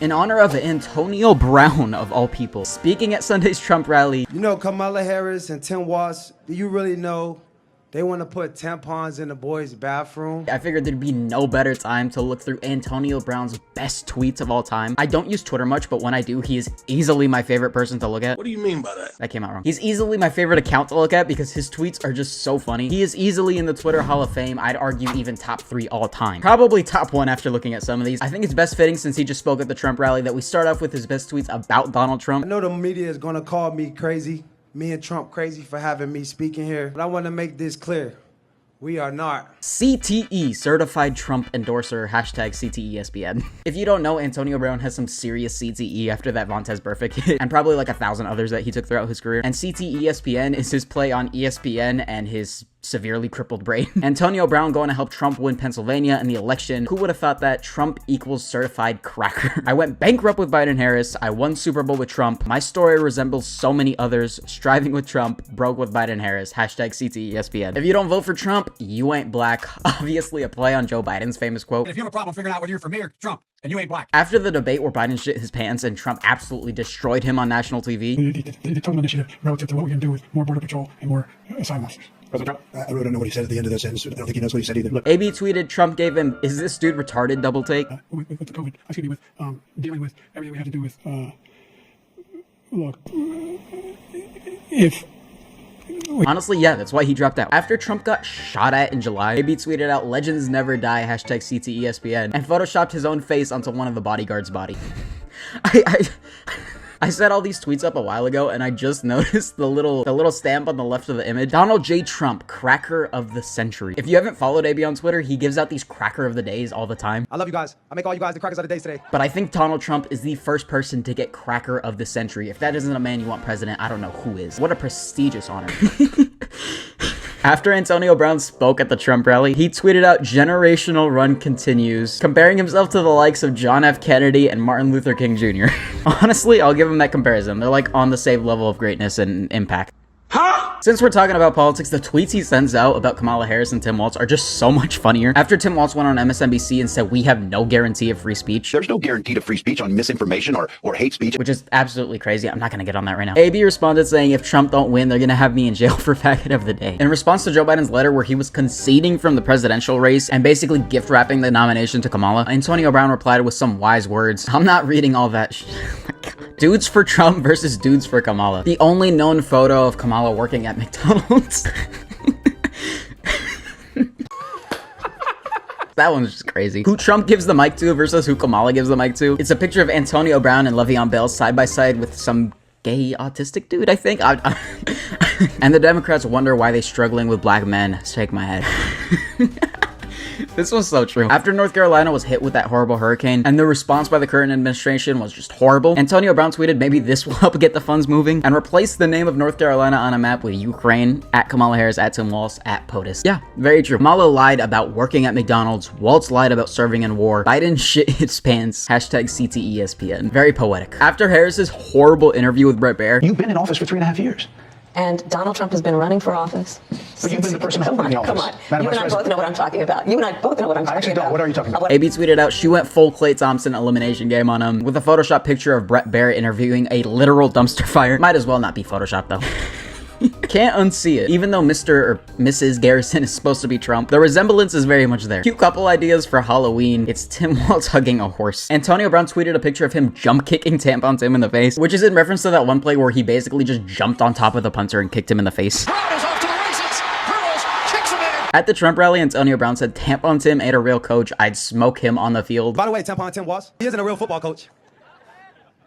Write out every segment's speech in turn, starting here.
In honor of Antonio Brown, of all people, speaking at Sunday's Trump rally. You know Kamala Harris and Tim Walz, do you really know they want to put tampons in the boys' bathroom? I figured there'd be no better time to look through Antonio Brown's best tweets of all time. I don't use Twitter much, but when I do, he is easily my favorite person to look at. What do you mean by that? That came out wrong. He's easily my favorite account to look at because his tweets are just so funny. He is easily in the Twitter Hall of Fame. I'd argue even top 3 all time. Probably top 1 after looking at some of these. I think it's best fitting, since he just spoke at the Trump rally, that we start off with his best tweets about Donald Trump. I know the media is going to call me crazy, me and Trump crazy for having me speaking here, but I want to make this clear. We are not. CTE, certified Trump endorser, hashtag CTESPN. If you don't know, Antonio Brown has some serious CTE after that Vontaze Burfict hit, and probably like 1,000 others that he took throughout his career. And CTESPN is his play on ESPN and his severely crippled brain. Antonio Brown going to help Trump win Pennsylvania in the election. Who would have thought that? Trump equals certified cracker. I went bankrupt with Biden-Harris. I won Super Bowl with Trump. My story resembles so many others. Striving with Trump, broke with Biden-Harris. Hashtag CTESPN. If you don't vote for Trump, you ain't black. Obviously a play on Joe Biden's famous quote. If you have a problem figuring out whether you're for me or Trump, and you ain't black. After the debate where Biden shit his pants and Trump absolutely destroyed him on national TV. The total initiative relative to what we're going to do with more border patrol and more asylum officers. President Trump? I really don't know what he said at the end of that sentence. I don't think he knows what he said either. Look, AB tweeted Trump gave him, "Is this dude retarded?" double take. With the COVID, excuse me, with dealing with everything we have to do with, look, if... Honestly, yeah, that's why he dropped out. After Trump got shot at in July, AB tweeted out, "Legends never die, hashtag CTESPN," and photoshopped his own face onto one of the bodyguard's body. I set all these tweets up a while ago, and I just noticed the little stamp on the left of the image. Donald J. Trump, cracker of the century. If you haven't followed AB on Twitter, he gives out these cracker of the days all the time. I love you guys. I make all you guys the crackers of the days today. But I think Donald Trump is the first person to get cracker of the century. If that isn't a man you want president, I don't know who is. What a prestigious honor. After Antonio Brown spoke at the Trump rally, he tweeted out, "Generational run continues," comparing himself to the likes of John F. Kennedy and Martin Luther King Jr. Honestly, I'll give him that comparison. They're like on the same level of greatness and impact. Huh? Since we're talking about politics, the tweets he sends out about Kamala Harris and Tim Walz are just so much funnier. After Tim Walz went on MSNBC and said, "We have no guarantee of free speech." There's no guarantee to free speech on misinformation or hate speech. Which is absolutely crazy. I'm not gonna get on that right now. AB responded saying, "If Trump don't win, they're gonna have me in jail for faggot of the day." In response to Joe Biden's letter where he was conceding from the presidential race and basically gift wrapping the nomination to Kamala, Antonio Brown replied with some wise words. I'm not reading all that oh my God. Dudes for Trump versus dudes for Kamala. The only known photo of Kamala working at McDonald's. That one's just crazy. Who Trump gives the mic to versus who Kamala gives the mic to. It's a picture of Antonio Brown and Le'Veon Bell side by side with some gay autistic dude, I think. And the Democrats wonder why they're struggling with black men. Shake my head. This was so true. After North Carolina was hit with that horrible hurricane, and the response by the current administration was just horrible, Antonio Brown tweeted, "Maybe this will help get the funds moving," and replaced the name of North Carolina on a map with Ukraine, at Kamala Harris, at Tim Walz, at POTUS. Yeah, very true. Kamala lied about working at McDonald's. Walz lied about serving in war. Biden shit his pants. Hashtag CTESPN. Very poetic. After Harris's horrible interview with Bret Baier, You've been in office for 3.5 years. And Donald Trump has been running for office. But you've been the person holding the office. Come on. Madam You and Vice I both President. know what I'm talking about. You and I both know what I'm talking about. I actually don't. What are you talking about? AB tweeted out, "She went full Klay Thompson elimination game on him," with a Photoshop picture of Bret Baier interviewing a literal dumpster fire. Might as well not be Photoshopped though. Can't unsee it. Even though Mr. or Mrs. Garrison is supposed to be Trump, the resemblance is very much there. Cute couple ideas for Halloween. It's Tim Walz hugging a horse. Antonio Brown tweeted a picture of him jump kicking Tampon Tim in the face, which is in reference to that one play where he basically just jumped on top of the punter and kicked him in the face. At the Trump rally, Antonio Brown said, "Tampon Tim ain't a real coach. I'd smoke him on the field." By the way, Tampon Tim Walz, he isn't a real football coach.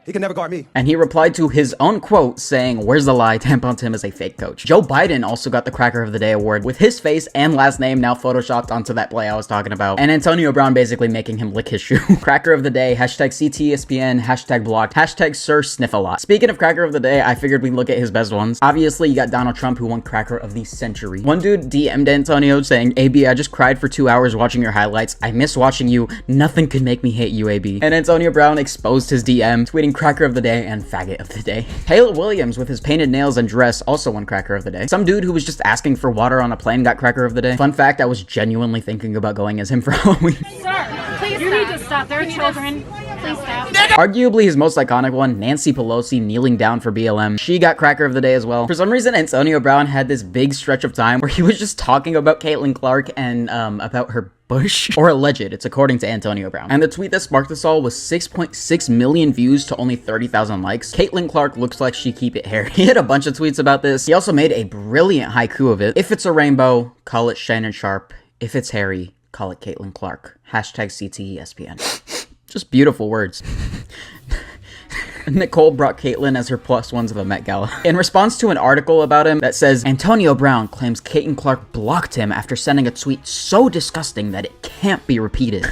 He can never guard me. And he replied to his own quote saying, "Where's the lie? Tampon Tim is a fake coach." Joe Biden also got the Cracker of the Day award with his face and last name now photoshopped onto that play I was talking about. And Antonio Brown basically making him lick his shoe. Cracker of the Day, hashtag CTESPN, hashtag blocked, hashtag Sir Sniff a Lot. Speaking of Cracker of the Day, I figured we'd look at his best ones. Obviously, you got Donald Trump, who won Cracker of the Century. One dude DM'd Antonio saying, "AB, I just cried for 2 hours watching your highlights. I miss watching you. Nothing could make me hate you, AB." And Antonio Brown exposed his DM, tweeting Cracker of the Day and faggot of the day. Caleb Williams with his painted nails and dress also won Cracker of the Day. Some dude who was just asking for water on a plane got Cracker of the Day. Fun fact, I was genuinely thinking about going as him for Halloween. Sir, please you need to stop. There are children. please stop. Arguably his most iconic one, Nancy Pelosi kneeling down for BLM. She got cracker of the day as well. For some reason, Antonio Brown had this big stretch of time where he was just talking about Caitlin Clark and about her bush, or alleged, it's according to Antonio Brown. And the tweet that sparked this all was 6.6 million views to only 30,000 likes. Caitlin Clark looks like she keep it hairy. He had a bunch of tweets about this. He also made a brilliant haiku of it. If it's a rainbow, call it Shannon Sharp. If it's hairy, call it Caitlin Clark. Hashtag CTESPN. Just beautiful words. Nicole brought Caitlyn as her +1 to the Met Gala. In response to an article about him that says, Antonio Brown claims Caitlin Clark blocked him after sending a tweet so disgusting that it can't be repeated.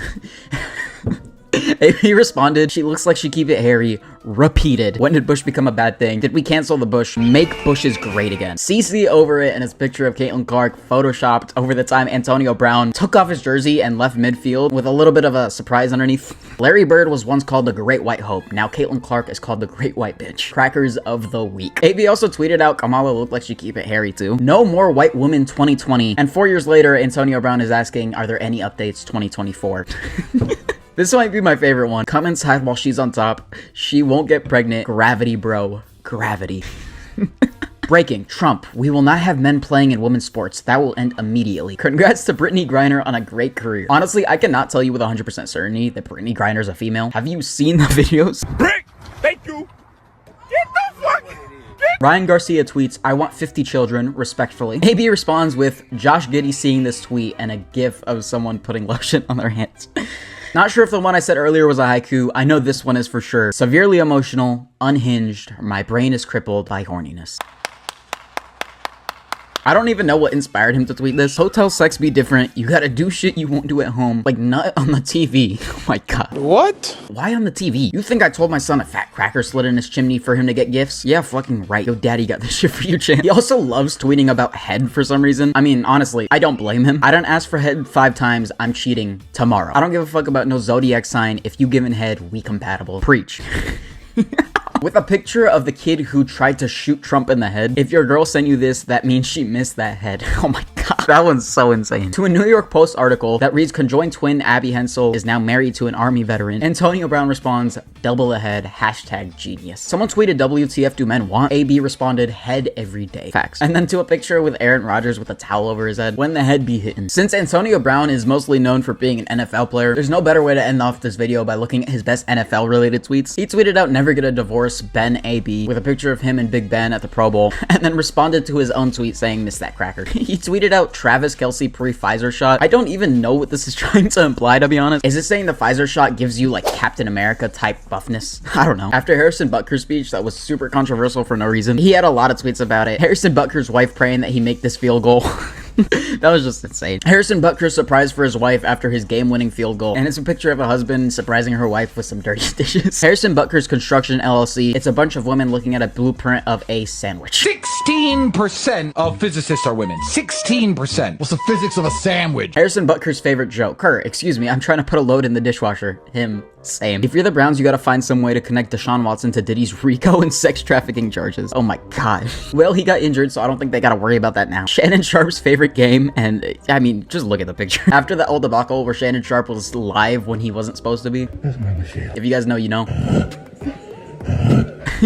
He responded, she looks like she keep it hairy. Repeated. When did Bush become a bad thing? Did we cancel the Bush? Make Bushes great again. CC over it and his picture of Caitlin Clark photoshopped over the time Antonio Brown took off his jersey and left midfield with a little bit of a surprise underneath. Larry Bird was once called the Great White Hope. Now Caitlin Clark is called the Great White Bitch. Crackers of the week. AB also tweeted out Kamala looked like she keep it hairy too. No more white women 2020. And 4 years later, Antonio Brown is asking, are there any updates 2024? This might be my favorite one. Come inside while she's on top. She won't get pregnant. Gravity, bro. Gravity. Breaking. Trump. We will not have men playing in women's sports. That will end immediately. Congrats to Brittany Griner on a great career. Honestly, I cannot tell you with 100% certainty that Brittany Griner's a female. Have you seen the videos? Break! Thank you! Get the fuck! Ryan Garcia tweets, I want 50 children, respectfully. AB responds with Josh Giddey seeing this tweet and a gif of someone putting lotion on their hands. Not sure if the one I said earlier was a haiku. I know this one is for sure. Severely emotional, unhinged, my brain is crippled by horniness. I don't even know what inspired him to tweet this. Hotel sex be different. You gotta do shit you won't do at home. Like, not on the TV. Oh my god. What? Why on the TV? You think I told my son a fat cracker slid in his chimney for him to get gifts? Yeah, fucking right. Yo, daddy got this shit for you, champ. He also loves tweeting about head for some reason. I mean, honestly, I don't blame him. I don't ask for head 5 times. I'm cheating tomorrow. I don't give a fuck about no zodiac sign. If you giving head, we compatible. Preach. With a picture of the kid who tried to shoot Trump in the head. If your girl sent you this, that means she missed that head. Oh my god, that one's so insane. To a New York Post article that reads, conjoined twin Abby Hensel is now married to an army veteran. Antonio Brown responds, double ahead, hashtag genius. Someone tweeted, WTF do men want? AB responded, head every day. Facts. And then to a picture with Aaron Rodgers with a towel over his head. When the head be hitting. Since Antonio Brown is mostly known for being an NFL player, there's no better way to end off this video by looking at his best NFL related tweets. He tweeted out, never get a divorce, Ben AB, with a picture of him and Big Ben at the Pro Bowl, and then responded to his own tweet saying, miss that cracker. He tweeted out Travis Kelce pre-Pfizer shot. I don't even know what this is trying to imply, to be honest. Is it saying the Pfizer shot gives you like Captain America type buffness? I don't know. After Harrison Butker's speech that was super controversial for no reason, he had a lot of tweets about it. Harrison Butker's wife praying that he make this field goal. That was just insane. Harrison Butker's surprise for his wife after his game-winning field goal. And it's a picture of a husband surprising her wife with some dirty dishes. Harrison Butker's Construction LLC. It's a bunch of women looking at a blueprint of a sandwich. 16% of physicists are women. 16%. What's the physics of a sandwich? Harrison Butker's favorite joke. Kurt, excuse me, I'm trying to put a load in the dishwasher. Him. Same. If you're the Browns, you gotta find some way to connect Deshaun Watson to Diddy's RICO and sex trafficking charges. Oh my god. Well, he got injured, so I don't think they gotta worry about that now. Shannon Sharp's favorite game, and I mean, just look at the picture. After the old debacle where Shannon Sharp was live when he wasn't supposed to be. If you guys know, you know.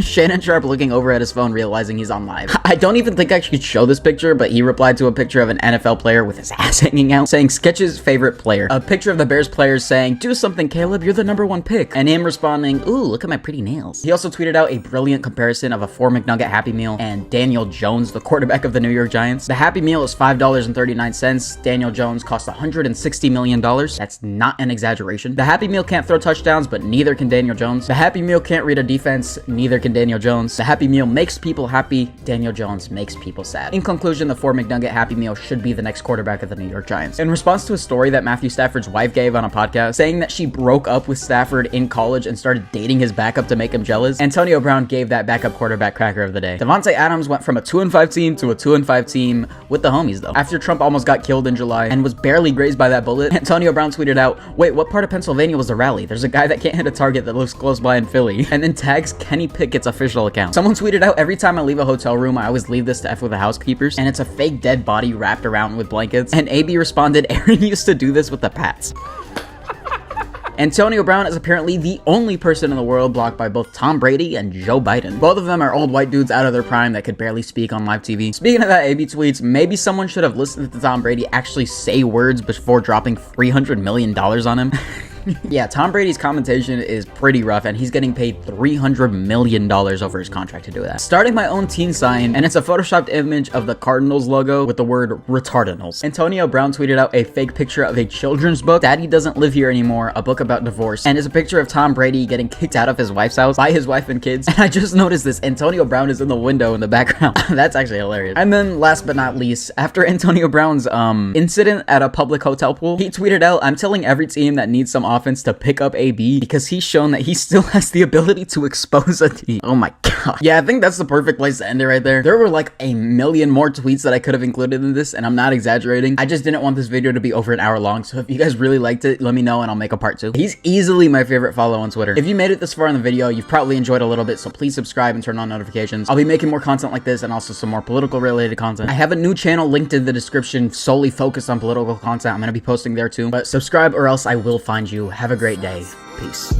Shannon Sharp looking over at his phone, realizing he's on live. I don't even think I should show this picture, but he replied to a picture of an NFL player with his ass hanging out, saying Sketch's favorite player. A picture of the Bears players saying, do something, Caleb, you're the #1 pick. And him responding, ooh, look at my pretty nails. He also tweeted out a brilliant comparison of a 4 McNugget Happy Meal and Daniel Jones, the quarterback of the New York Giants. The Happy Meal is $5.39. Daniel Jones cost $160 million. That's not an exaggeration. The Happy Meal can't throw touchdowns, but neither can Daniel Jones. The Happy Meal can't read a defense, neither can Daniel Jones. The Happy Meal makes people happy. Daniel Jones makes people sad. In conclusion, the 4 McNugget Happy Meal should be the next quarterback of the New York Giants. In response to a story that Matthew Stafford's wife gave on a podcast, saying that she broke up with Stafford in college and started dating his backup to make him jealous, Antonio Brown gave that backup quarterback cracker of the day. Devontae Adams went from a 2-5 team to a 2-5 team with the homies though. After Trump almost got killed in July and was barely grazed by that bullet, Antonio Brown tweeted out, wait, what part of Pennsylvania was the rally? There's a guy that can't hit a target that lives close by in Philly. And then tags Kenny Pickett's official account. Someone tweeted out, every time I leave a hotel room, I always leave this to F with the housekeepers, and it's a fake dead body wrapped around with blankets. And AB responded, Aaron used to do this with the Pats. Antonio Brown is apparently the only person in the world blocked by both Tom Brady and Joe Biden. Both of them are old white dudes out of their prime that could barely speak on live TV. Speaking of that, AB tweets, maybe someone should have listened to Tom Brady actually say words before dropping $300 million on him. Yeah, Tom Brady's commentation is pretty rough, and he's getting paid $300 million over his contract to do that. Starting my own teen sign, and it's a photoshopped image of the Cardinals logo with the word retardinals. Antonio Brown tweeted out a fake picture of a children's book, Daddy Doesn't Live Here Anymore, a book about divorce, and it's a picture of Tom Brady getting kicked out of his wife's house by his wife and kids. And I just noticed this, Antonio Brown is in the window in the background. That's actually hilarious. And then last but not least, after Antonio Brown's incident at a public hotel pool, he tweeted out, I'm telling every team that needs some offense to pick up AB because he's shown that he still has the ability to expose a team. Oh my god. Yeah, I think that's the perfect place to end it right there. There were like a million more tweets that I could have included in this, and I'm not exaggerating. I just didn't want this video to be over an hour long, so if you guys really liked it, let me know and I'll make a part 2. He's easily my favorite follow on Twitter. If you made it this far in the video, you've probably enjoyed a little bit, so please subscribe and turn on notifications. I'll be making more content like this and also some more political related content. I have a new channel linked in the description solely focused on political content. I'm going to be posting there too, but subscribe or else I will find you. Have a great day. Peace.